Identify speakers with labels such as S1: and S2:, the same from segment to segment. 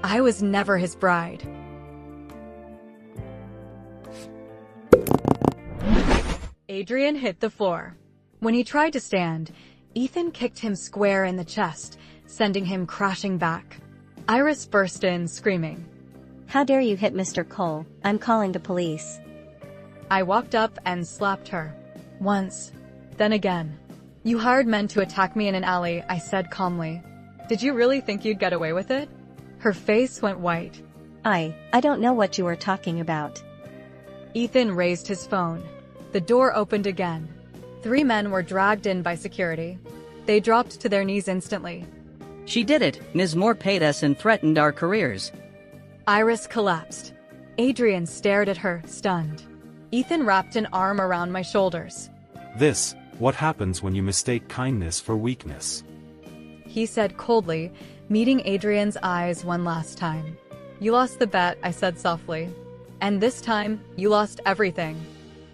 S1: I was never his bride. Adrian hit the floor. When he tried to stand, Ethan kicked him square in the chest, sending him crashing back. Iris burst in, screaming,
S2: "How dare you hit Mr. Cole? I'm calling the police."
S1: I walked up and slapped her. Once, then again. "You hired men to attack me in an alley," I said calmly. "Did you really think you'd get away with it?" Her face went white.
S2: I don't know what you are talking about."
S1: Ethan raised his phone. The door opened again. 3 men were dragged in by security. They dropped to their knees instantly.
S3: "She did it. Ms. Moore paid us and threatened our careers."
S1: Iris collapsed. Adrian stared at her, stunned. Ethan wrapped an arm around my shoulders.
S4: What happens when you mistake kindness for weakness?"
S1: He said coldly, meeting Adrian's eyes one last time. "You lost the bet," I said softly. "And this time, you lost everything."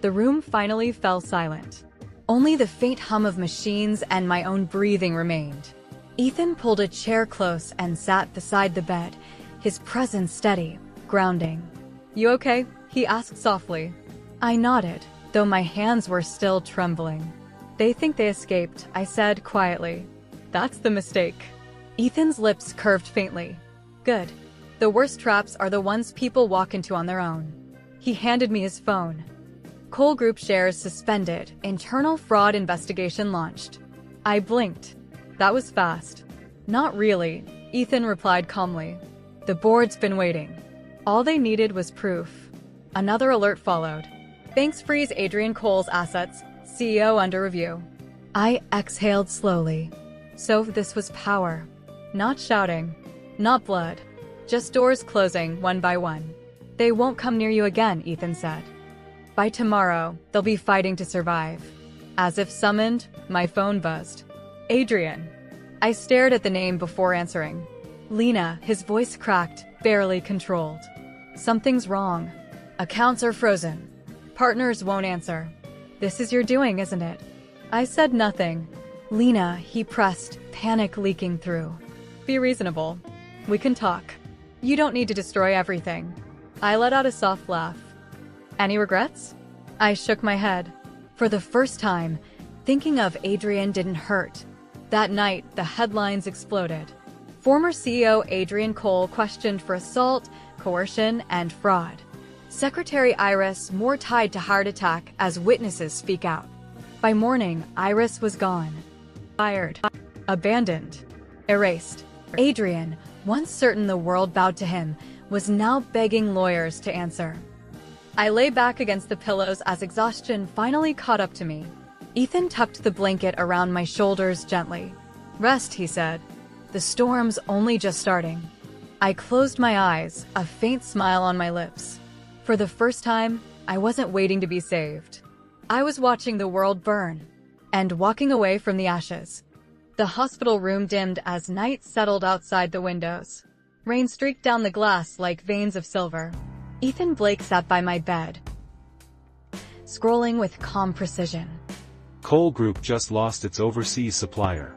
S1: The room finally fell silent. Only the faint hum of machines and my own breathing remained. Ethan pulled a chair close and sat beside the bed, his presence steady, grounding. "You okay?" he asked softly. I nodded, though my hands were still trembling. "They think they escaped," I said quietly. "That's the mistake." Ethan's lips curved faintly. "Good. The worst traps are the ones people walk into on their own." He handed me his phone. Cole Group shares suspended, internal fraud investigation launched. I blinked. That was fast. "Not really," Ethan replied calmly. "The board's been waiting. All they needed was proof." Another alert followed. "Banks freeze Adrian Cole's assets, CEO under review." I exhaled slowly. So this was power. Not shouting. Not blood. Just doors closing one by one. "They won't come near you again," Ethan said. "By tomorrow, they'll be fighting to survive." As if summoned, my phone buzzed. "Adrian." I stared at the name before answering. "Lena," his voice cracked, barely controlled. "Something's wrong. Accounts are frozen. Partners won't answer. This is your doing, isn't it?" I said nothing. "Lena," he pressed, panic leaking through. "Be reasonable. We can talk. You don't need to destroy everything." I let out a soft laugh. "Any regrets?" I shook my head. For the first time, thinking of Adrian didn't hurt. That night, the headlines exploded. Former CEO Adrian Cole questioned for assault, coercion, and fraud. Secretary Iris Moore tied to heart attack as witnesses speak out. By morning, Iris was gone. Fired. Abandoned. Erased. Adrian, once certain the world bowed to him, was now begging lawyers to answer. I lay back against the pillows as exhaustion finally caught up to me. Ethan tucked the blanket around my shoulders gently. "Rest," he said. "The storm's only just starting." I closed my eyes, a faint smile on my lips. For the first time, I wasn't waiting to be saved. I was watching the world burn and walking away from the ashes. The hospital room dimmed as night settled outside the windows. Rain streaked down the glass like veins of silver. Ethan Blake sat by my bed, scrolling with calm precision.
S4: Cole Group just lost its overseas supplier.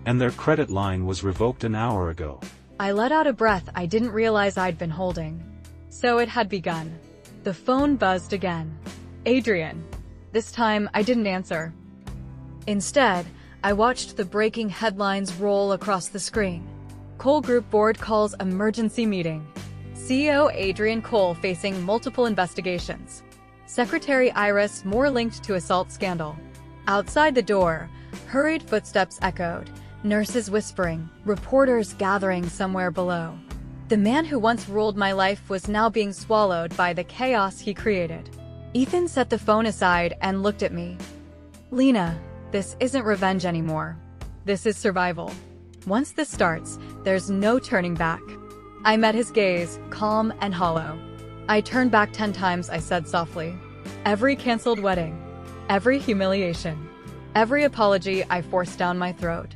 S4: And their credit line was revoked an hour ago.
S1: I let out a breath I didn't realize I'd been holding. So it had begun. The phone buzzed again. "Adrian." This time, I didn't answer. Instead, I watched the breaking headlines roll across the screen. Cole Group Board calls emergency meeting. CEO Adrian Cole facing multiple investigations. Secretary Iris Moore linked to assault scandal. Outside the door, hurried footsteps echoed, nurses whispering, reporters gathering somewhere below. The man who once ruled my life was now being swallowed by the chaos he created. Ethan set the phone aside and looked at me. "Lena, this isn't revenge anymore. This is survival. Once this starts, there's no turning back." I met his gaze, calm and hollow. I turned back 10 times, I said softly. Every canceled wedding. Every humiliation. Every apology I forced down my throat.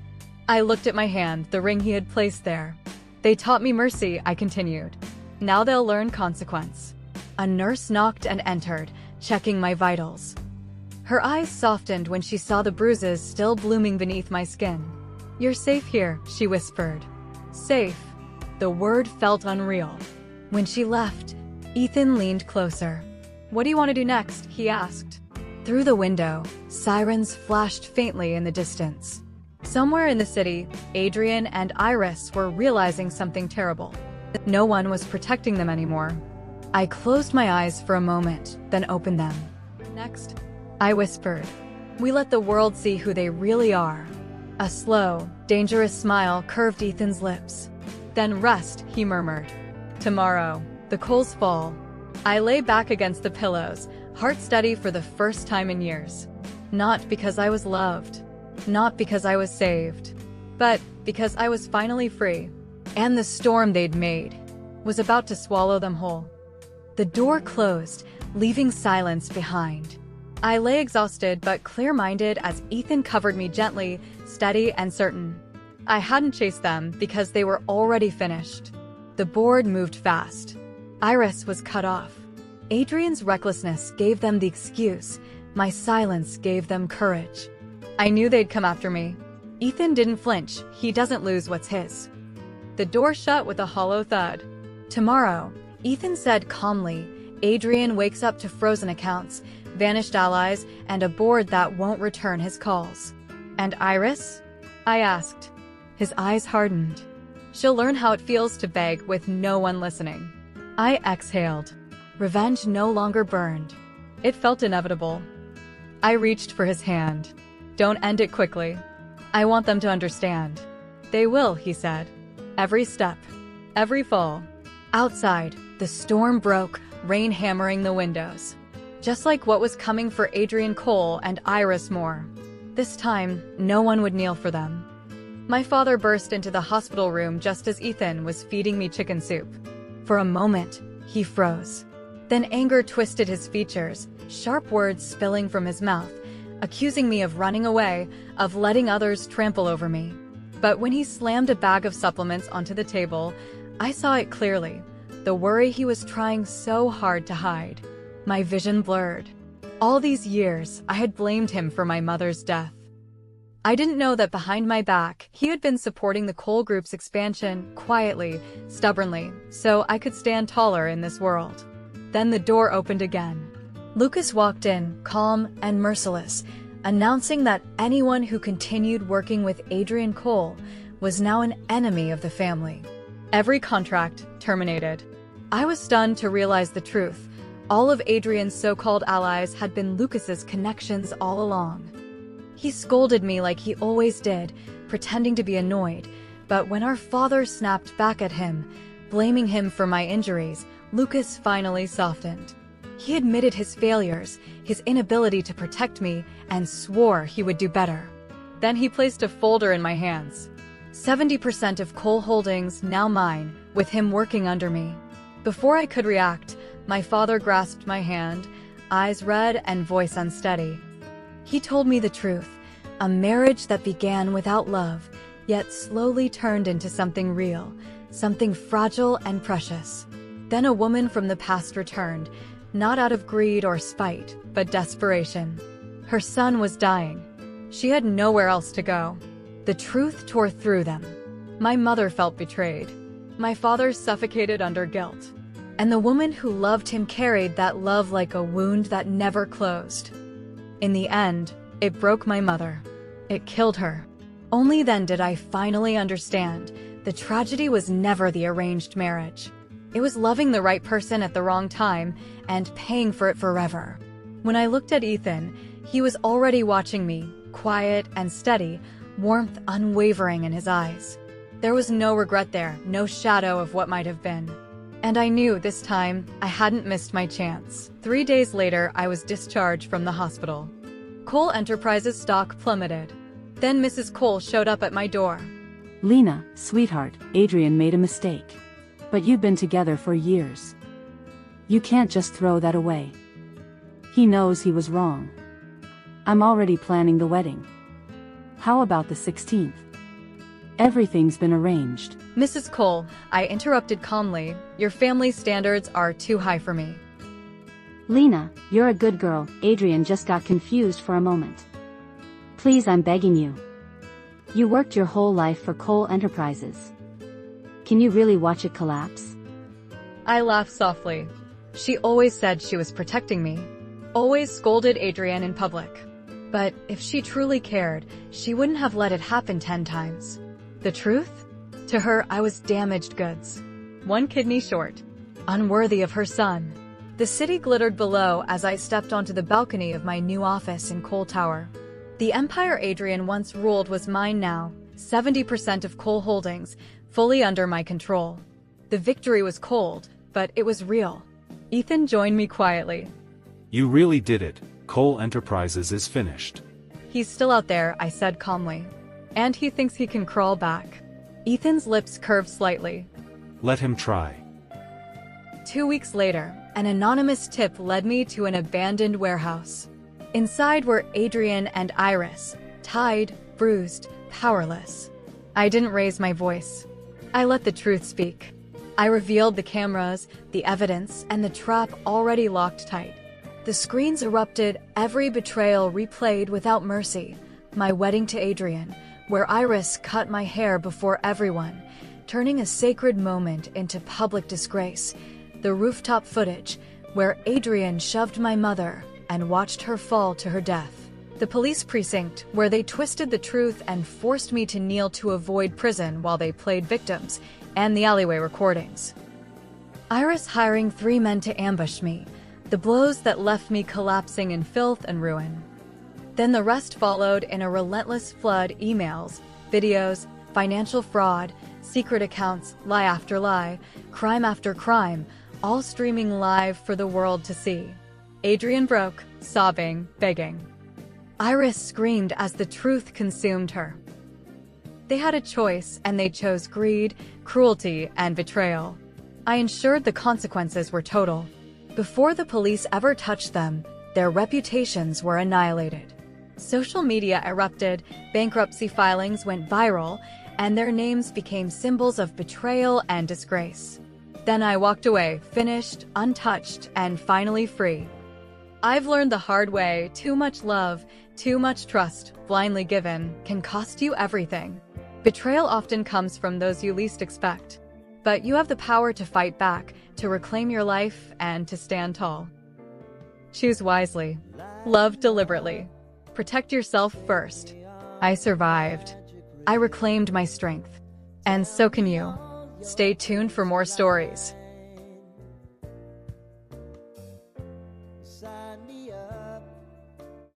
S1: I looked at my hand, the ring he had placed there. "They taught me mercy," I continued. "Now they'll learn consequence." A nurse knocked and entered, checking my vitals. Her eyes softened when she saw the bruises still blooming beneath my skin. "You're safe here," she whispered. "Safe. The word felt unreal. When she left, Ethan leaned closer. "What do you want to do next?" he asked. Through the window, sirens flashed faintly in the distance. Somewhere in the city, Adrian and Iris were realizing something terrible. No one was protecting them anymore. I closed my eyes for a moment, then opened them. "Next," I whispered. "We let the world see who they really are." A slow, dangerous smile curved Ethan's lips. "Then rest," he murmured. "Tomorrow, the coals fall." I lay back against the pillows, heart steady for the first time in years. Not because I was loved, not because I was saved, but because I was finally free. And the storm they'd made was about to swallow them whole. The door closed, leaving silence behind. I lay exhausted but clear-minded as Ethan covered me gently, steady and certain. I hadn't chased them because they were already finished. The board moved fast. Iris was cut off. Adrian's recklessness gave them the excuse. My silence gave them courage. I knew they'd come after me. Ethan didn't flinch. He doesn't lose what's his. The door shut with a hollow thud. "Tomorrow," Ethan said calmly, "Adrian wakes up to frozen accounts, vanished allies, and a board that won't return his calls." "And Iris?" I asked. His eyes hardened. "She'll learn how it feels to beg with no one listening." I exhaled. Revenge no longer burned. It felt inevitable. I reached for his hand. "Don't end it quickly. I want them to understand." "They will," he said. "Every step. Every fall." Outside, the storm broke, rain hammering the windows. Just like what was coming for Adrian Cole and Iris Moore. This time, no one would kneel for them. My father burst into the hospital room just as Ethan was feeding me chicken soup. For a moment, he froze. Then anger twisted his features, sharp words spilling from his mouth, accusing me of running away, of letting others trample over me. But when he slammed a bag of supplements onto the table, I saw it clearly. The worry he was trying so hard to hide. My vision blurred. All these years, I had blamed him for my mother's death. I didn't know that behind my back, he had been supporting the Cole Group's expansion, quietly, stubbornly, so I could stand taller in this world. Then the door opened again. Lucas walked in, calm and merciless, announcing that anyone who continued working with Adrian Cole was now an enemy of the family. Every contract terminated. I was stunned to realize the truth. All of Adrian's so-called allies had been Lucas's connections all along. He scolded me like he always did, pretending to be annoyed, but when our father snapped back at him, blaming him for my injuries, Lucas finally softened. He admitted his failures, his inability to protect me, and swore he would do better. Then he placed a folder in my hands. 70% of Cole Holdings, now mine, with him working under me. Before I could react, my father grasped my hand, eyes red and voice unsteady. He told me the truth, a marriage that began without love, yet slowly turned into something real, something fragile and precious. Then a woman from the past returned, not out of greed or spite, but desperation. Her son was dying. She had nowhere else to go. The truth tore through them. My mother felt betrayed. My father suffocated under guilt. And the woman who loved him carried that love like a wound that never closed. In the end, it broke my mother. It killed her. Only then did I finally understand. The tragedy was never the arranged marriage. It was loving the right person at the wrong time and paying for it forever. When I looked at Ethan, he was already watching me, quiet and steady, warmth unwavering in his eyes. There was no regret there, no shadow of what might have been. And I knew this time I hadn't missed my chance. 3 days later, I was discharged from the hospital. Cole Enterprises stock plummeted. Then Mrs. Cole showed up at my door.
S5: "Lena, sweetheart, Adrian made a mistake. But you've been together for years. You can't just throw that away. He knows he was wrong. I'm already planning the wedding. How about the 16th? Everything's been arranged."
S1: "Mrs. Cole," I interrupted calmly, "your family standards are too high for me."
S2: Lena, you're a good girl. Adrian just got confused for a moment. Please, I'm begging you. You worked your whole life for Cole Enterprises. Can you really watch it collapse?
S1: I laughed softly. She always said she was protecting me. Always scolded Adrian in public. But if she truly cared, she wouldn't have let it happen 10 times. The truth? To her, I was damaged goods. One kidney short. Unworthy of her son. The city glittered below as I stepped onto the balcony of my new office in Cole Tower. The empire Adrian once ruled was mine now, 70% of Cole Holdings, fully under my control. The victory was cold, but it was real. Ethan joined me quietly.
S4: You really did it. Cole Enterprises is finished.
S1: He's still out there, I said calmly. And he thinks he can crawl back. Ethan's lips curved slightly.
S4: Let him try.
S1: 2 weeks later, an anonymous tip led me to an abandoned warehouse. Inside were Adrian and Iris, tied, bruised, powerless. I didn't raise my voice. I let the truth speak. I revealed the cameras, the evidence, and the trap already locked tight. The screens erupted, every betrayal replayed without mercy. My wedding to Adrian, where Iris cut my hair before everyone, turning a sacred moment into public disgrace. The rooftop footage, where Adrian shoved my mother and watched her fall to her death. The police precinct, where they twisted the truth and forced me to kneel to avoid prison while they played victims, and the alleyway recordings. Iris hiring 3 men to ambush me, the blows that left me collapsing in filth and ruin. Then the rest followed in a relentless flood: emails, videos, financial fraud, secret accounts, lie after lie, crime after crime, all streaming live for the world to see. Adrian broke, sobbing, begging. Iris screamed as the truth consumed her. They had a choice, and they chose greed, cruelty, and betrayal. I ensured the consequences were total. Before the police ever touched them, their reputations were annihilated. Social media erupted, bankruptcy filings went viral, and their names became symbols of betrayal and disgrace. Then I walked away, finished, untouched, and finally free. I've learned the hard way: too much love, too much trust, blindly given, can cost you everything. Betrayal often comes from those you least expect. But you have the power to fight back, to reclaim your life, and to stand tall. Choose wisely. Love deliberately. Protect yourself first. I survived. I reclaimed my strength. And so can you. Stay tuned for more stories.